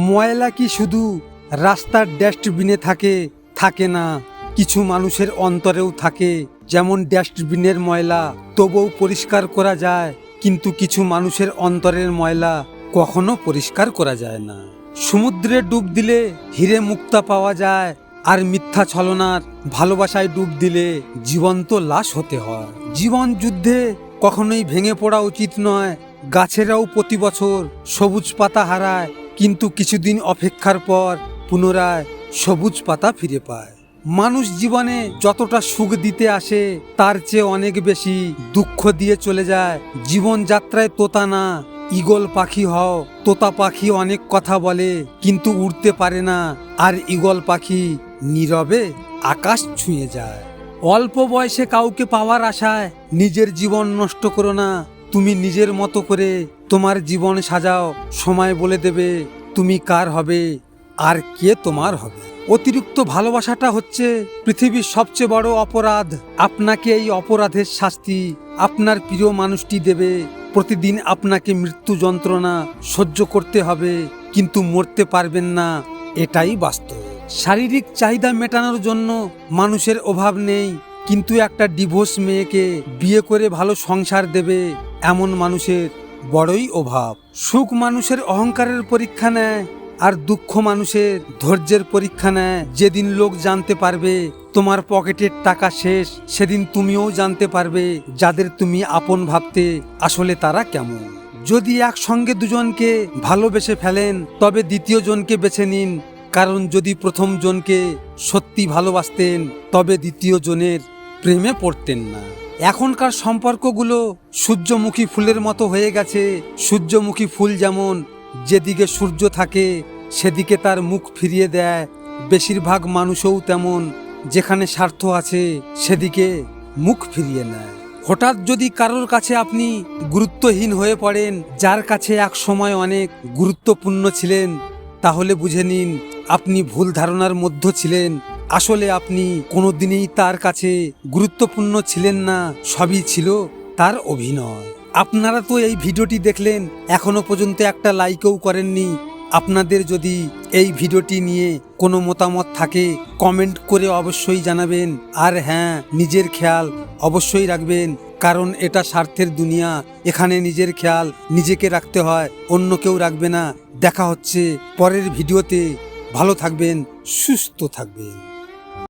ময়লা কি শুধু রাস্তার ডাস্টবিনে থাকে না, কিছু মানুষের অন্তরেও থাকে। যেমন ডাস্টবিনের ময়লা তবুও পরিষ্কার করা যায়, কিন্তু কিছু মানুষের অন্তরের ময়লা কখনো পরিষ্কার করা যায় না। সমুদ্রে ডুব দিলে হিরে মুক্তা পাওয়া যায়, আর মিথ্যা ছলনার ভালোবাসায় ডুব দিলে জীবন্ত লাশ হতে হয়। জীবন যুদ্ধে কখনোই ভেঙে পড়া উচিত নয়। গাছেরাও প্রতি বছর সবুজ পাতা হারায়, কিন্তু কিছুদিন অপেক্ষার পর পুনরায় সবুজ পাতা ফিরে পায়। মানুষ জীবনে যতটা সুখ দিতে আসে তার চেয়ে অনেক বেশি দুঃখ দিয়ে চলে যায়। জীবন যাত্রায় তোতা না, ঈগল পাখি হও। তোতা পাখি অনেক কথা বলে কিন্তু উড়তে পারে না, আর ঈগল পাখি নীরবে আকাশ ছুঁয়ে যায়। অল্প বয়সে কাউকে পাওয়ার আশায় নিজের জীবন নষ্ট করো না। তুমি নিজের মতো করে তোমার জীবন সাজাও। সময় বলে দেবে তুমি কার হবে আর কে তোমার হবে। অতিরিক্ত ভালোবাসাটা হচ্ছে পৃথিবীর সবচেয়ে বড় অপরাধ। আপনাকে এই অপরাধের শাস্তি আপনার প্রিয় মানুষটি দেবে। প্রতিদিন আপনাকে মৃত্যু যন্ত্রণা সহ্য করতে হবে, কিন্তু মরতে পারবেন না, এটাই বাস্তব। শারীরিক চাহিদা মেটানোর জন্য মানুষের অভাব নেই, কিন্তু একটা ডিভোর্স মেয়েকে বিয়ে করে ভালো সংসার দেবে এমন মানুষের বড়ই অভাব। সুখ মানুষের অহংকারের পরীক্ষা নেয়, আর দুঃখ মানুষের ধৈর্যের পরীক্ষা নেয়। যেদিন লোক জানতে পারবে তোমার পকেটের টাকা শেষ, সেদিন তুমিও জানতে পারবে যাদের তুমি আপন ভাবতে আসলে তারা কেমন। যদি একসঙ্গে দুজনকে ভালোবেসে ফেলেন তবে দ্বিতীয় জনকে বেছে নিন, কারণ যদি প্রথম জনকে সত্যি ভালোবাসতেন তবে দ্বিতীয় জনের প্রেমে পড়তেন না। এখনকার সম্পর্কগুলো সূর্যমুখী ফুলের মতো হয়ে গেছে। সূর্যমুখী ফুল যেমন যেদিকে সূর্য থাকে সেদিকে তার মুখ ফিরিয়ে দেয়, বেশিরভাগ মানুষও তেমন, যেখানে স্বার্থ আছে সেদিকে মুখ ফিরিয়ে নেয়। হঠাৎ যদি কারোর কাছে আপনি গুরুত্বহীন হয়ে পড়েন, যার কাছে এক সময় অনেক গুরুত্বপূর্ণ ছিলেন, তাহলে বুঝে নিন আপনি ভুল ধারণার মধ্যে ছিলেন। আসলে আপনি কোনোদিনই তার কাছে গুরুত্বপূর্ণ ছিলেন না, সবই ছিল তার অভিনয়। আপনারা তো এই ভিডিওটি দেখলেন, এখনো পর্যন্ত একটা লাইকও করেননি। আপনাদের যদি এই ভিডিওটি নিয়ে কোনো মতামত থাকে কমেন্ট করে অবশ্যই জানাবেন। আর হ্যাঁ, নিজের খেয়াল অবশ্যই রাখবেন, কারণ এটা স্বার্থের দুনিয়া। এখানে নিজের খেয়াল নিজেকে রাখতে হয়, অন্য কেউ রাখবে না। দেখা হচ্ছে পরের ভিডিওতে। ভালো থাকবেন, সুস্থ থাকবেন।